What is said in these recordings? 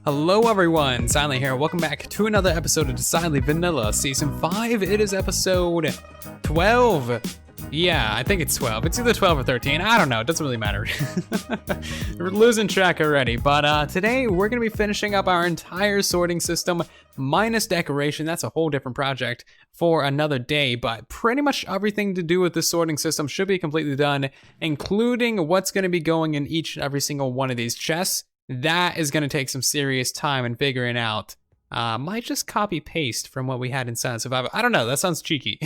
Hello everyone, Silent here. Welcome back to another episode of Decidedly Vanilla Season 5. It is episode 12. Yeah, I think it's 12. It's either 12 or 13. I don't know. It doesn't really matter. We're losing track already. But today we're going to be finishing up our entire sorting system minus decoration. That's a whole different project for another day. But pretty much everything to do with the sorting system should be completely done, including what's going to be going in each and every single one of these chests. That is going to take some serious time in figuring out. Might just copy paste from what we had in Silent Survival. I don't know, that sounds cheeky.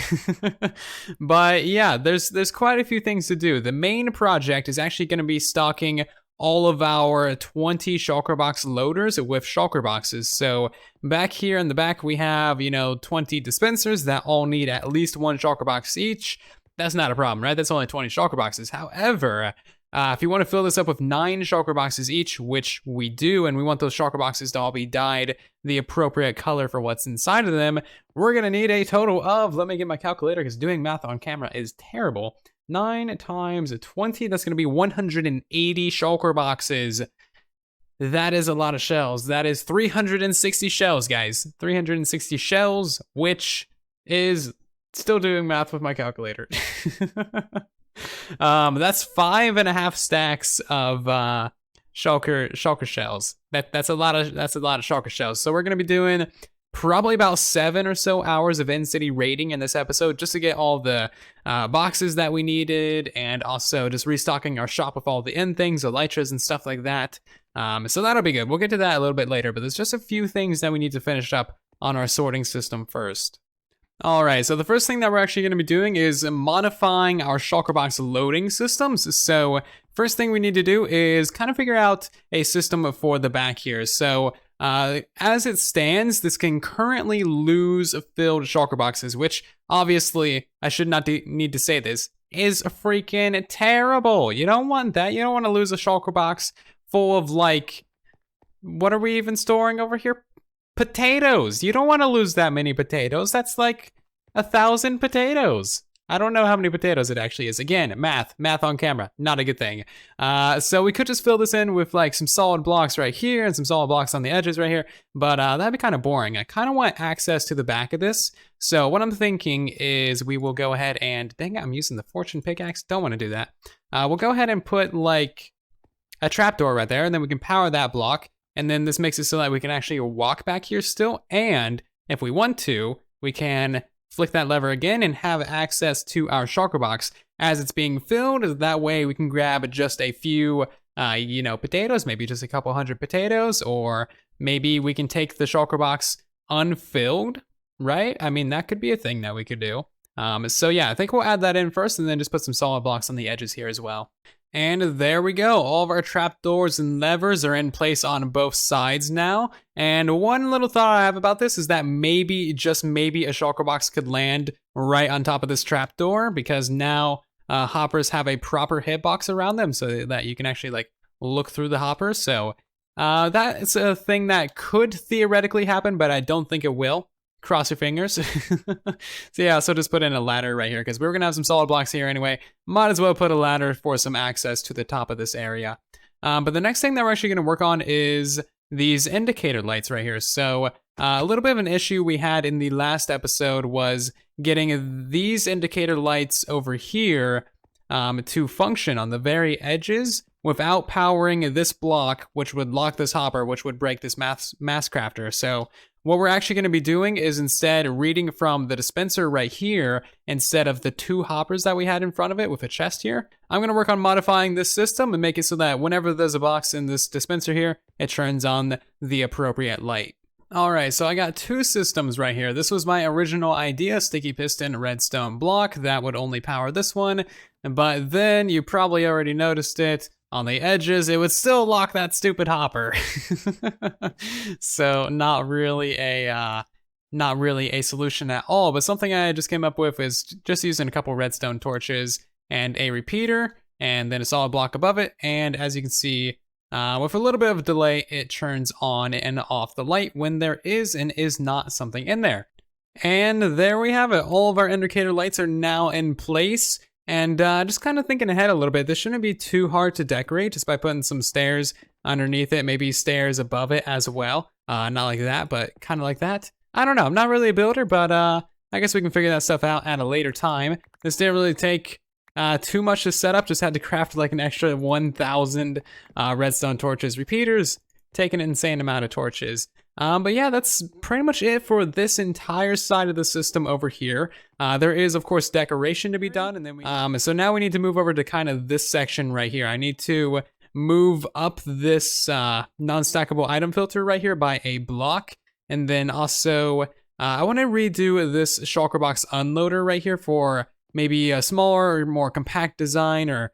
But yeah, there's quite a few things to do. The main project is actually going to be stocking all of our 20 shulker box loaders with shulker boxes. So back here in the back we have, 20 dispensers that all need at least one shulker box each. That's not a problem, right? That's only 20 shulker boxes. However, if you want to fill this up with 9 shulker boxes each, which we do, and we want those shulker boxes to all be dyed the appropriate color for what's inside of them, we're going to need a total of, let me get my calculator because doing math on camera is terrible, 9 times 20, that's going to be 180 shulker boxes. That is a lot of shells. That is 360 shells, guys. 360 shells, which is still doing math with my calculator. That's 5.5 stacks of shulker shells. That's a lot of shulker shells. So we're gonna be doing probably about 7 or so hours of in-city raiding in this episode just to get all the boxes that we needed, and also just restocking our shop with all the end things, elytras and stuff like that. So that'll be good. We'll get to that a little bit later, but there's just a few things that we need to finish up on our sorting system first. Alright, so the first thing that we're actually going to be doing is modifying our shulker box loading systems. So first thing we need to do is kind of figure out a system for the back here. So as it stands, this can currently lose filled shulker boxes, which obviously, I should not need to say this, is freaking terrible. You don't want that. You don't want to lose a shulker box full of, like, what are we even storing over here? Potatoes. You don't want to lose that many potatoes. That's like 1,000 potatoes. I don't know how many potatoes it actually is. Again, math on camera, not a good thing. So we could just fill this in with like some solid blocks right here and some solid blocks on the edges right here, but that'd be kind of boring. I kind of want access to the back of this. So what I'm thinking is we will go ahead and, dang it, I'm using the fortune pickaxe. Don't want to do that. We'll go ahead and put like a trapdoor right there, and then we can power that block. And then this makes it so that we can actually walk back here still. And if we want to, we can flick that lever again and have access to our shulker box as it's being filled. That way we can grab just a few, potatoes, maybe just a couple hundred potatoes, or maybe we can take the shulker box unfilled, right? I mean, that could be a thing that we could do. So yeah, I think we'll add that in first and then just put some solid blocks on the edges here as well. And there we go. All of our trapdoors and levers are in place on both sides now. And one little thought I have about this is that maybe, just maybe, a shulker box could land right on top of this trapdoor, because now hoppers have a proper hitbox around them so that you can actually like look through the hoppers. So that's a thing that could theoretically happen, but I don't think it will. Cross your fingers. So yeah, so just put in a ladder right here because we're gonna have some solid blocks here anyway. Might as well put a ladder for some access to the top of this area. But the next thing that we're actually gonna work on is these indicator lights right here. So a little bit of an issue we had in the last episode was getting these indicator lights over here to function on the very edges without powering this block, which would lock this hopper, which would break this mass crafter. So what we're actually going to be doing is instead reading from the dispenser right here instead of the 2 hoppers that we had in front of it with a chest here. I'm going to work on modifying this system and make it so that whenever there's a box in this dispenser here, it turns on the appropriate light. Alright, so I got 2 systems right here. This was my original idea, sticky piston redstone block, that would only power this one, but then you probably already noticed it. On the edges, it would still lock that stupid hopper. So not really a solution at all, but something I just came up with is just using a couple redstone torches and a repeater, and then a solid block above it, and as you can see, with a little bit of a delay, it turns on and off the light when there is and is not something in there. And there we have it. All of our indicator lights are now in place. And just kind of thinking ahead a little bit, this shouldn't be too hard to decorate just by putting some stairs underneath it, maybe stairs above it as well. Not like that, but kind of like that. I don't know. I'm not really a builder, but I guess we can figure that stuff out at a later time. This didn't really take too much to set up. Just had to craft like an extra 1,000 redstone torches. Repeaters take an insane amount of torches. But yeah, that's pretty much it for this entire side of the system over here. There is, of course, decoration to be done, and then so now we need to move over to kind of this section right here. I need to move up this non-stackable item filter right here by a block, and then also I want to redo this shulker box unloader right here for maybe a smaller or more compact design, or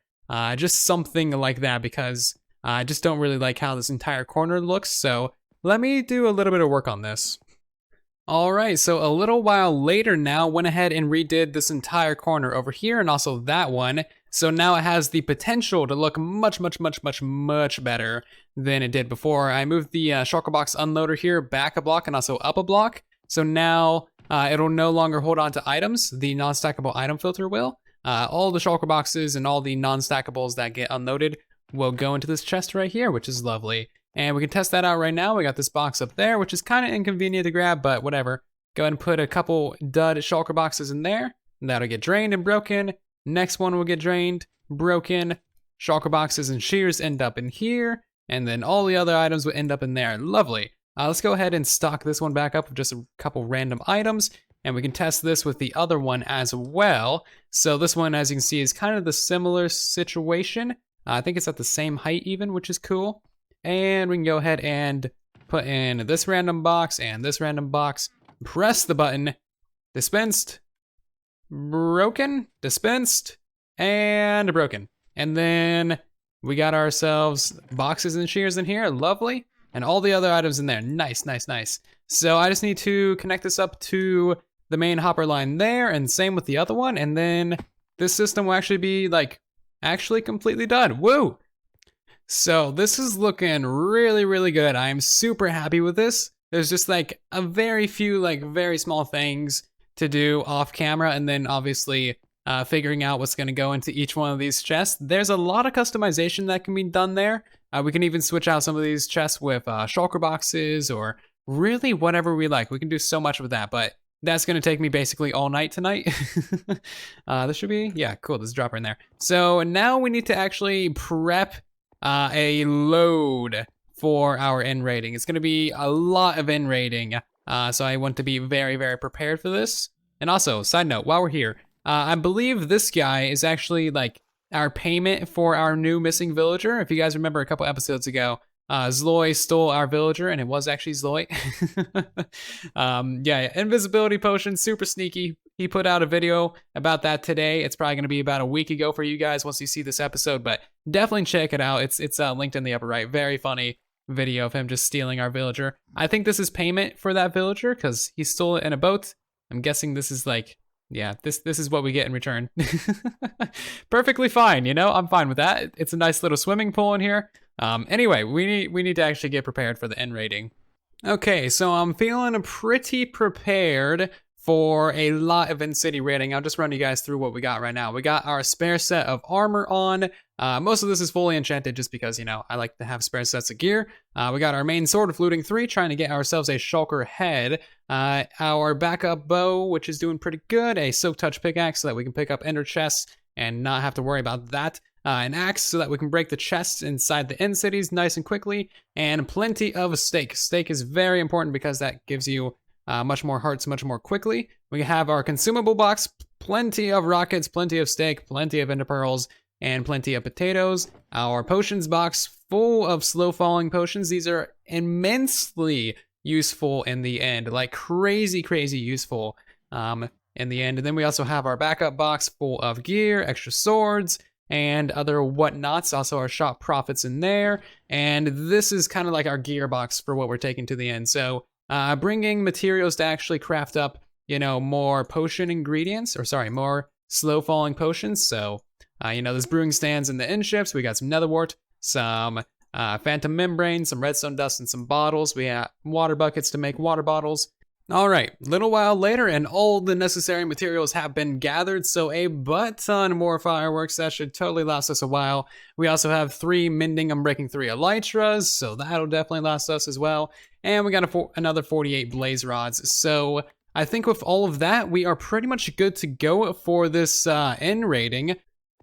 just something like that, because I just don't really like how this entire corner looks. So let me do a little bit of work on this. Alright, so a little while later now, went ahead and redid this entire corner over here and also that one. So now it has the potential to look much better than it did before. I moved the shulker box unloader here back a block and also up a block. So now it'll no longer hold on to items. The non-stackable item filter will. All the shulker boxes and all the non-stackables that get unloaded will go into this chest right here, which is lovely. And we can test that out right now. We got this box up there, which is kind of inconvenient to grab, but whatever. Go ahead and put a couple dud shulker boxes in there. And that'll get drained and broken. Next one will get drained, broken. Shulker boxes and shears end up in here. And then all the other items will end up in there. Lovely. Let's go ahead and stock this one back up with just a couple random items. And we can test this with the other one as well. So this one, as you can see, is kind of the similar situation. I think it's at the same height even, which is cool. And we can go ahead and put in this random box and this random box. Press the button. Dispensed. Broken. Dispensed. And broken. And then we got ourselves boxes and shears in here. Lovely. And all the other items in there. Nice. So I just need to connect this up to the main hopper line there, and same with the other one. And then this system will actually be like completely done. Woo! So this is looking really good. I am super happy with this. There's just like a very few like very small things to do off camera, and then obviously figuring out what's going to go into each one of these chests. There's a lot of customization that can be done there. We can even switch out some of these chests with shulker boxes, or really whatever we like. We can do so much with that, but that's going to take me basically all night tonight. This should be, yeah, cool. There's a dropper in there. So now we need to actually prep a load for our end rating. It's going to be a lot of end rating, so I want to be very prepared for this. And also, side note, while we're here, I believe this guy is actually like our payment for our new missing villager. If you guys remember a couple episodes ago, Zloy stole our villager, and it was actually Zloy. Yeah, invisibility potion, super sneaky. He put out a video about that today. It's probably going to be about a week ago for you guys once you see this episode, but definitely check it out. It's linked in the upper right. Very funny video of him just stealing our villager. I think this is payment for that villager because he stole it in a boat. I'm guessing this is like, yeah, this is what we get in return. Perfectly fine, you know? I'm fine with that. It's a nice little swimming pool in here. Anyway, we need to actually get prepared for the end rating. Okay, so I'm feeling pretty prepared for a lot of End City raiding. I'll just run you guys through what we got right now. We got our spare set of armor on. Most of this is fully enchanted just because, you know, I like to have spare sets of gear. We got our main sword of looting 3, trying to get ourselves a shulker head. Our backup bow, which is doing pretty good. A silk touch pickaxe so that we can pick up ender chests and not have to worry about that. An axe so that we can break the chests inside the end cities nice and quickly. And plenty of steak. Steak is very important because that gives you much more hearts much more quickly. We have our consumable box, plenty of rockets, plenty of steak, plenty of ender pearls, and plenty of potatoes. Our potions box full of slow falling potions. These are immensely useful in the end, like crazy useful in the end. And then we also have our backup box full of gear, extra swords, and other whatnots. Also our shop profits in there. And this is kind of like our gear box for what we're taking to the end. So bringing materials to actually craft up, you know, more potion ingredients, or sorry, more slow falling potions. So, you know, there's brewing stands in the end ships. We got some nether wart, some phantom membrane, some redstone dust, and some bottles. We have water buckets to make water bottles. Alright, little while later and all the necessary materials have been gathered, so a butt ton more fireworks. That should totally last us a while. We also have 3 mending and breaking 3 elytras, so that'll definitely last us as well. And we got another 48 blaze rods. So I think with all of that, we are pretty much good to go for this end rating.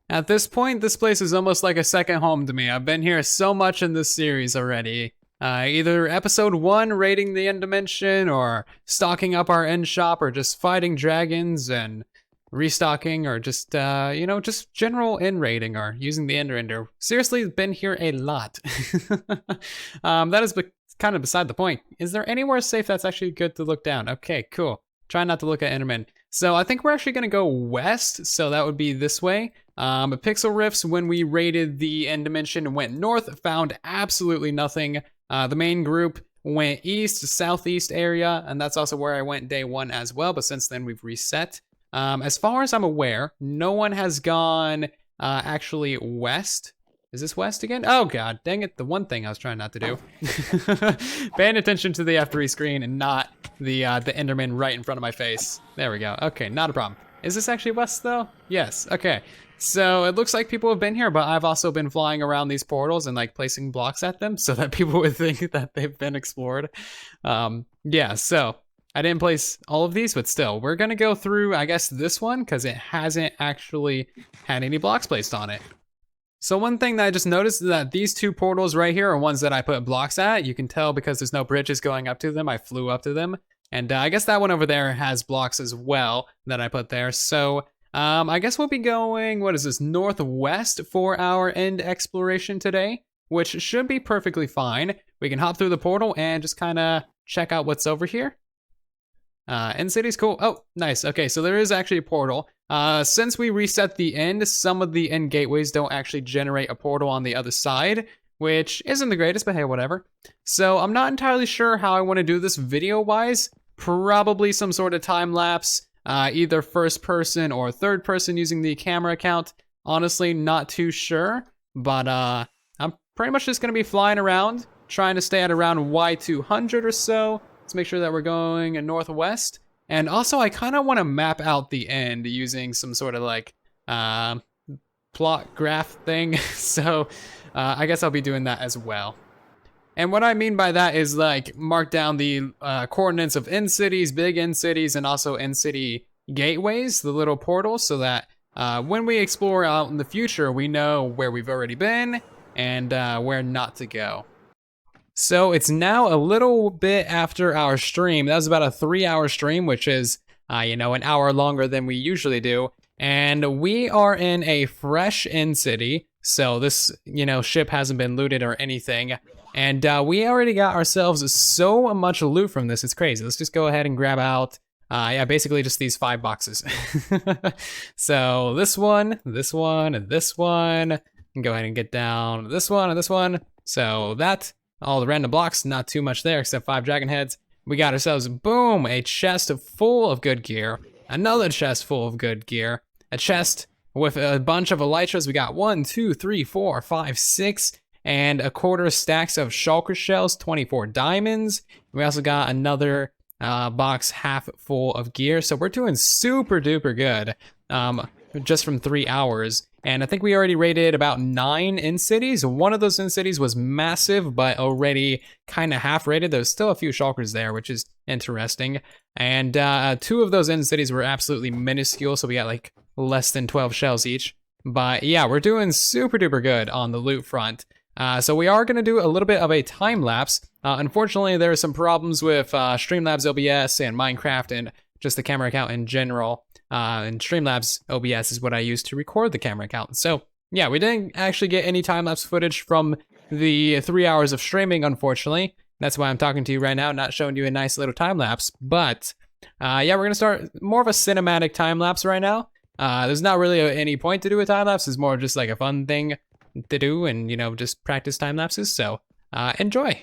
At this point, this place is almost like a second home to me. I've been here so much in this series already. Either episode 1 raiding the end dimension, or stocking up our end shop, or just fighting dragons and restocking, or just just general end raiding or using the end render. Seriously, been here a lot. That is kind of beside the point. Is there anywhere safe that's actually good to look down? Okay, cool. Try not to look at Enderman. So I think we're actually gonna go west, so that would be this way. But Pixel Rifts, when we raided the end dimension, went north, found absolutely nothing. The main group went east, southeast area, and that's also where I went day 1 as well, but since then we've reset. As far as I'm aware, no one has gone actually west. Is this west again? Oh god, dang it, the one thing I was trying not to do. Paying attention to the F3 screen and not the Enderman right in front of my face. There we go, okay, not a problem. Is this actually west though? Yes, okay. So it looks like people have been here, but I've also been flying around these portals and like placing blocks at them so that people would think that they've been explored. Yeah, so I didn't place all of these, but still, we're gonna go through, I guess, this one because it hasn't actually had any blocks placed on it. So one thing that I just noticed is that these 2 portals right here are ones that I put blocks at. You can tell because there's no bridges going up to them, I flew up to them. And I guess that one over there has blocks as well that I put there. So I guess we'll be going, what is this, northwest for our end exploration today, which should be perfectly fine. We can hop through the portal and just kind of check out what's over here. End city's cool. Oh, nice. Okay, so there is actually a portal. Since we reset the end, some of the end gateways don't actually generate a portal on the other side, which isn't the greatest, but hey, whatever. So I'm not entirely sure how I want to do this video-wise. Probably some sort of time lapse. Either first person or third person using the camera account. Honestly, not too sure, but I'm pretty much just gonna be flying around, trying to stay at around Y200 or so. Let's make sure that we're going northwest. And also, I kind of want to map out the end using some sort of like plot graph thing. So I guess I'll be doing that as well. And what I mean by that is like mark down the coordinates of end cities, big end cities, and also end city gateways, the little portals, so that when we explore out in the future, we know where we've already been and where not to go. So it's now a little bit after our stream. That was about a 3-hour stream, which is, an hour longer than we usually do. And we are in a fresh end city. So this, ship hasn't been looted or anything. And we already got ourselves so much loot from this, it's crazy. Let's just go ahead and grab out, basically just these 5 boxes. So this one, this one, and this one. And go ahead and get down this one and this one. So that, all the random blocks, not too much there except 5 dragon heads. We got ourselves, boom, a chest full of good gear. Another chest full of good gear. A chest with a bunch of elytras. We got 1, 2, 3, 4, 5, 6. And a quarter stacks of shulker shells, 24 diamonds. We also got another box half full of gear. So we're doing super duper good just from 3 hours. And I think we already raided about 9 end cities. One of those end cities was massive, but already kind of half raided. There's still a few shulkers there, which is interesting. And 2 of those end cities were absolutely minuscule. So we got like less than 12 shells each. But yeah, we're doing super duper good on the loot front. So we are going to do a little bit of a time lapse. Unfortunately, there are some problems with Streamlabs OBS and Minecraft and just the camera account in general. And Streamlabs OBS is what I use to record the camera account. So yeah, we didn't actually get any time lapse footage from the 3 hours of streaming, unfortunately. That's why I'm talking to you right now, not showing you a nice little time lapse. But yeah, we're going to start more of a cinematic time lapse right now. There's not really any point to do a time lapse. It's more just like a fun thing to do and, just practice time lapses. So enjoy.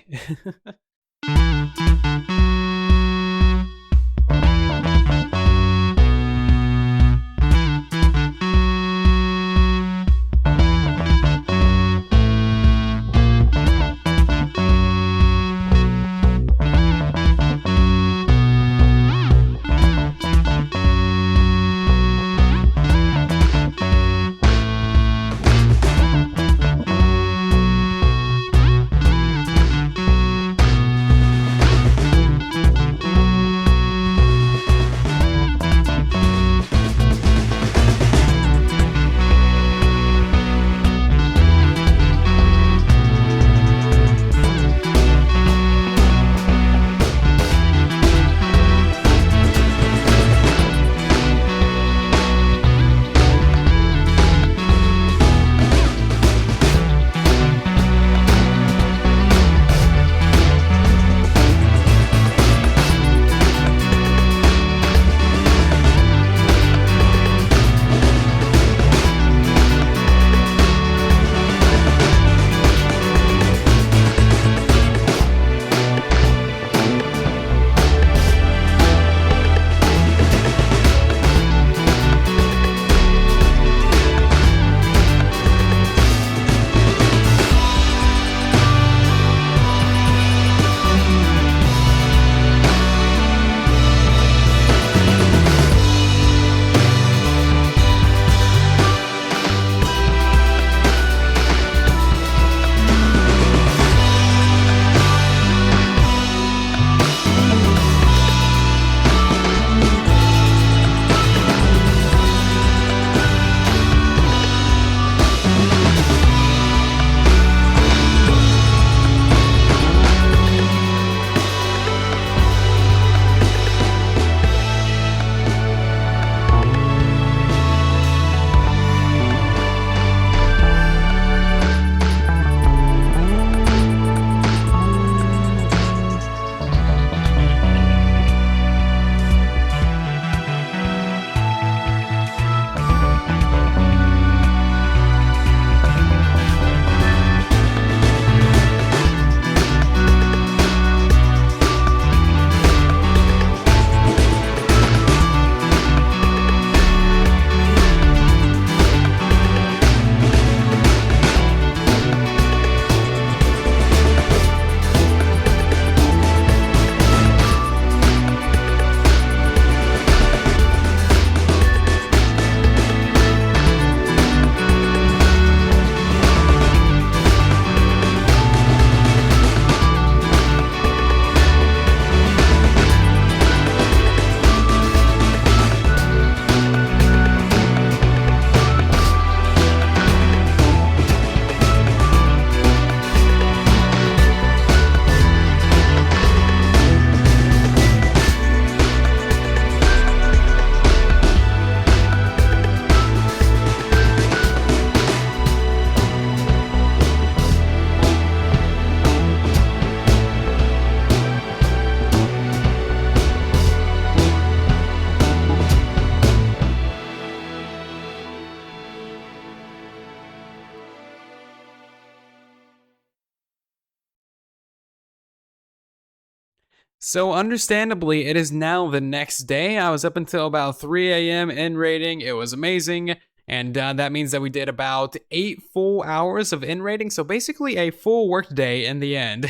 So understandably, it is now the next day. I was up until about 3 a.m. in raiding. It was amazing. And that means that we did about 8 full hours of in raiding. So basically a full work day in the end.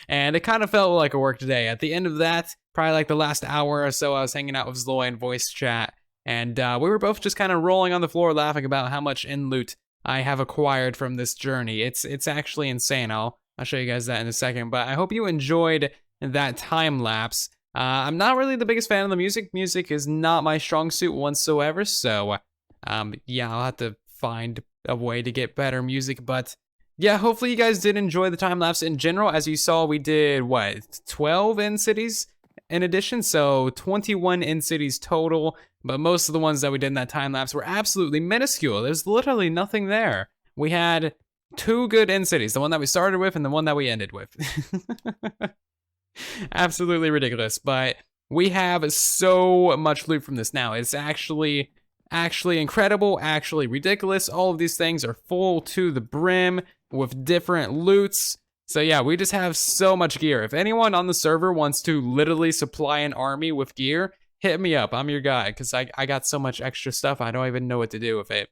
And it kind of felt like a work day. At the end of that, probably like the last hour or so, I was hanging out with Zloy in voice chat. And we were both just kind of rolling on the floor laughing about how much in loot I have acquired from this journey. It's actually insane. I'll show you guys that in a second. But I hope you enjoyed that time lapse. I'm not really the biggest fan of the music. Music is not my strong suit whatsoever, so yeah, I'll have to find a way to get better music. But yeah, hopefully you guys did enjoy the time lapse in general. As you saw, we did what, 12 in cities in addition, so 21 in cities total. But most of the ones that we did in that time lapse were absolutely minuscule. There's literally nothing there. We had 2 good in cities, the one that we started with and the one that we ended with. Absolutely ridiculous, but we have so much loot from this now. It's actually incredible, actually ridiculous. All of these things are full to the brim with different loots. So yeah, we just have so much gear. If anyone on the server wants to literally supply an army with gear, hit me up. I'm your guy, because I got so much extra stuff, I don't even know what to do with it.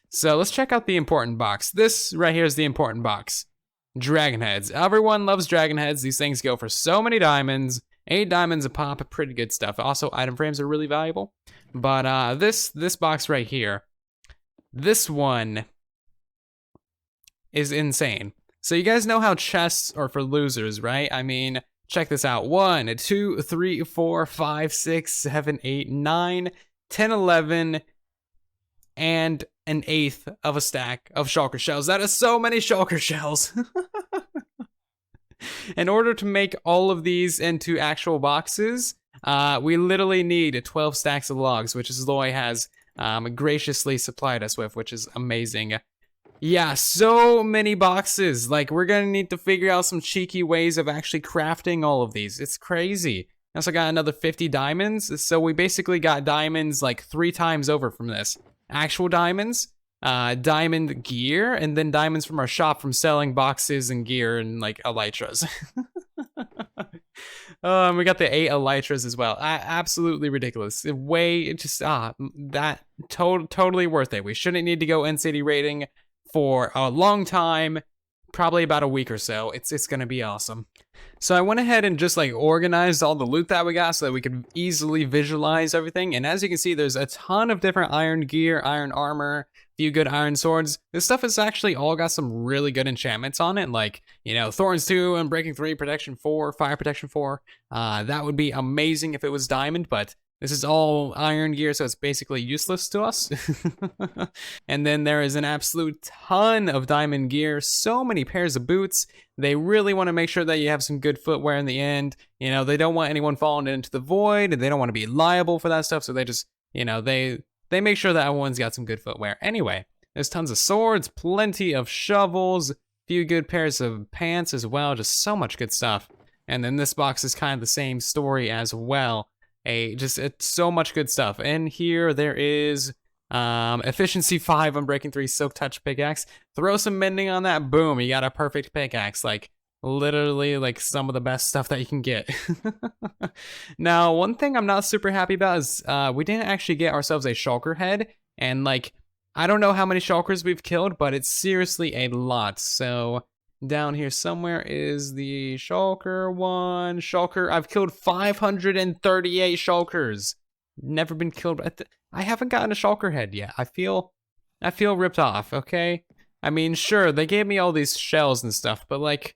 So let's check out the important box. This right here is the important box. Dragon heads. Everyone loves dragon heads. These things go for so many diamonds. 8 diamonds a pop. Pretty good stuff. Also, item frames are really valuable. But this box right here, this one is insane. So you guys know how chests are for losers, right? I mean, check this out. 1, 2, 3, 4, 5, 6, 7, 8, 9, 10, 11, and an eighth of a stack of shulker shells. That is so many shulker shells. In order to make all of these into actual boxes, we literally need 12 stacks of logs, which Zloy has graciously supplied us with, which is amazing. Yeah, so many boxes. Like, we're gonna need to figure out some cheeky ways of actually crafting all of these. It's crazy. I also got another 50 diamonds, so we basically got diamonds like 3 times over from this. Actual diamonds, diamond gear, and then diamonds from our shop from selling boxes and gear and like elytras. And we got the 8 elytras as well. Absolutely ridiculous. That totally worth it. We shouldn't need to go NCD rating for a long time, probably about a week or so. It's gonna be awesome. So I went ahead and just like organized all the loot that we got so that we could easily visualize everything. And as you can see, there's a ton of different iron gear, iron armor, few good iron swords. This stuff has actually all got some really good enchantments on it, like, you know, Thorns 2 and Breaking 3, Protection 4, Fire Protection 4. That would be amazing if it was diamond, but this is all iron gear, so it's basically useless to us. And then there is an absolute ton of diamond gear, so many pairs of boots. They really want to make sure that you have some good footwear in the end. You know, they don't want anyone falling into the void, and they don't want to be liable for that stuff, so they just, you know, they make sure that everyone's got some good footwear. Anyway, there's tons of swords, plenty of shovels, few good pairs of pants as well, just so much good stuff. And then this box is kind of the same story as well. It's so much good stuff. And here there is efficiency 5 on Breaking 3 Silk Touch pickaxe. Throw some mending on that, boom, you got a perfect pickaxe. Like, literally, like, some of the best stuff that you can get. Now, one thing I'm not super happy about is we didn't actually get ourselves a shulker head. And, like, I don't know how many shulkers we've killed, but it's seriously a lot. So down here somewhere is the shulker one. Shulker, I've killed 538 shulkers. Never been killed. I haven't gotten a shulker head yet. I feel ripped off, okay? I mean, sure, they gave me all these shells and stuff, but like,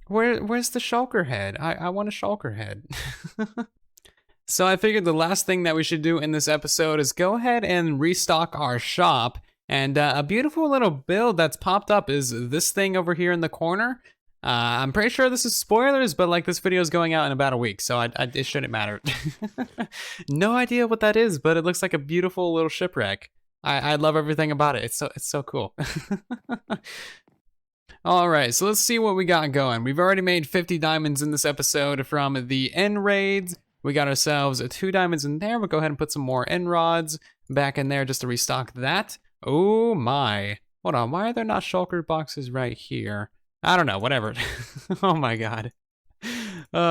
where's the shulker head? I want a shulker head. So I figured the last thing that we should do in this episode is go ahead and restock our shop. And a beautiful little build that's popped up is this thing over here in the corner. I'm pretty sure this is spoilers, but like, this video is going out in about a week, so it shouldn't matter. No idea what that is, but it looks like a beautiful little shipwreck. I love everything about it. It's so cool. All right, so let's see what we got going. We've already made 50 diamonds in this episode from the end raids. We got ourselves 2 diamonds in there. We'll go ahead and put some more end rods back in there just to restock that. Oh my. Hold on, why are there not shulker boxes right here? I don't know, whatever. Oh my god.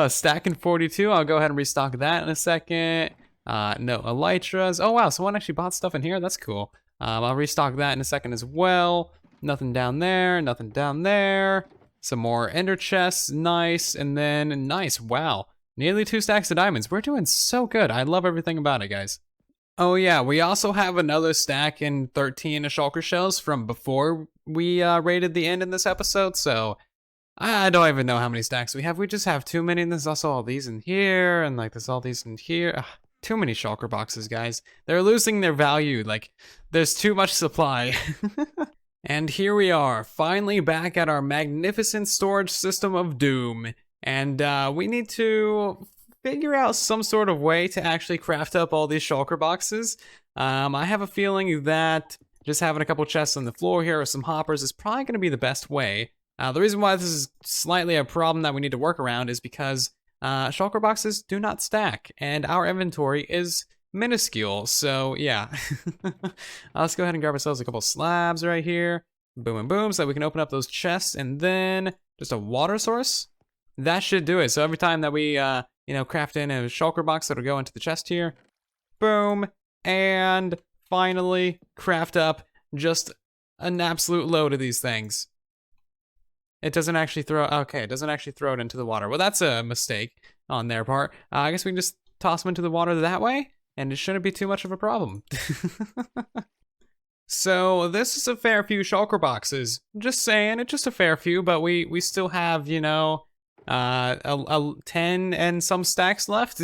Stacking 42. I'll go ahead and restock that in a second. No elytras. Oh wow, someone actually bought stuff in here. That's cool. I'll restock that in a second as well. Nothing down there. Nothing down there. Some more ender chests. Nice. And then nice. Wow. Nearly 2 stacks of diamonds. We're doing so good. I love everything about it, guys. Oh yeah, we also have another stack in 13 shulker shells from before we raided the end in this episode, so I don't even know how many stacks we have. We just have too many, and there's also all these in here, and like there's all these in here. Ugh, too many shulker boxes, guys. They're losing their value, like there's too much supply. And here we are, finally back at our magnificent storage system of doom. And we need to figure out some sort of way to actually craft up all these shulker boxes. I have a feeling that just having a couple chests on the floor here or some hoppers is probably going to be the best way. The reason why this is slightly a problem that we need to work around is because shulker boxes do not stack, and our inventory is minuscule, so yeah. Let's go ahead and grab ourselves a couple slabs right here. Boom and boom, so that we can open up those chests, and then just a water source. That should do it. So every time that we, craft in a shulker box, that'll go into the chest here. Boom, and finally craft up just an absolute load of these things. It doesn't actually throw, okay, it doesn't actually throw it into the water. Well, that's a mistake on their part. I guess we can just toss them into the water that way, and it shouldn't be too much of a problem. So this is a fair few shulker boxes. Just saying, it's just a fair few, but we still have, 10 and some stacks left.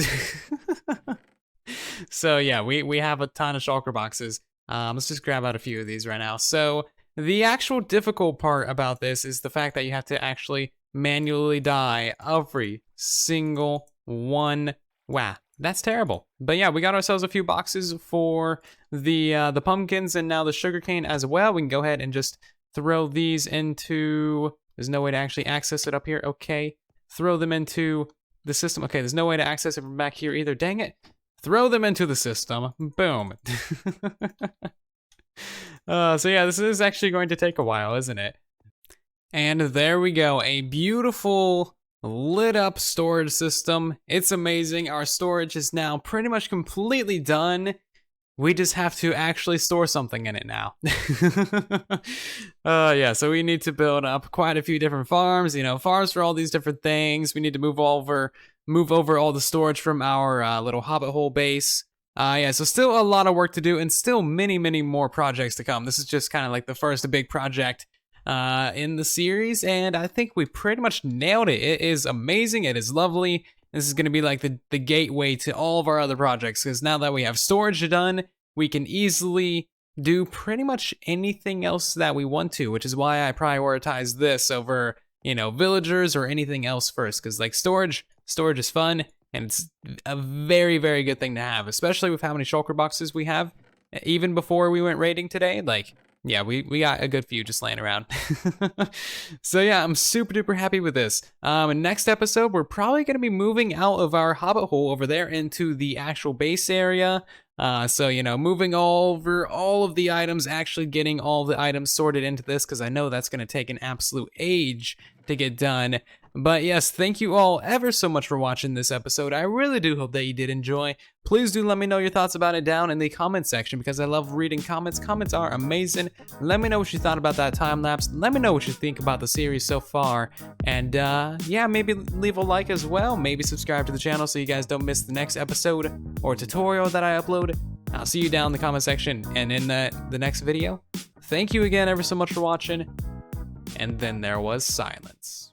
So yeah, we have a ton of shulker boxes. Let's just grab out a few of these right now. So the actual difficult part about this is the fact that you have to actually manually dye every single one. Wow, that's terrible. But yeah, we got ourselves a few boxes for the pumpkins and now the sugarcane as well. We can go ahead and just throw these into, there's no way to actually access it up here. Okay, throw them into the system. Okay, there's no way to access it from back here either. Dang it. Throw them into the system. Boom. So yeah, this is actually going to take a while, isn't it? And there we go, a beautiful lit up storage system. It's amazing. Our storage is now pretty much completely done. We just have to actually store something in it now. Yeah, so we need to build up quite a few different farms, farms for all these different things. We need to move over all the storage from our little hobbit hole base. Yeah, so still a lot of work to do and still many, many more projects to come. This is just kind of like the first big project in the series, and I think we pretty much nailed it. It is amazing. It is lovely. This is going to be like the gateway to all of our other projects, because now that we have storage done, we can easily do pretty much anything else that we want to, which is why I prioritize this over, villagers or anything else first, because like storage is fun. And it's a very, very good thing to have, especially with how many shulker boxes we have. Even before we went raiding today, like, yeah, we got a good few just laying around. So yeah, I'm super duper happy with this. Next episode, we're probably going to be moving out of our hobbit hole over there into the actual base area. So, moving over all of the items, actually getting all the items sorted into this, because I know that's going to take an absolute age to get done. But yes, thank you all ever so much for watching this episode. I really do hope that you did enjoy. Please do let me know your thoughts about it down in the comment section, because I love reading comments. Comments are amazing. Let me know what you thought about that time lapse. Let me know what you think about the series so far. And yeah, maybe leave a like as well. Maybe subscribe to the channel so you guys don't miss the next episode or tutorial that I upload. I'll see you down in the comment section and in the next video. Thank you again ever so much for watching. And then there was silence.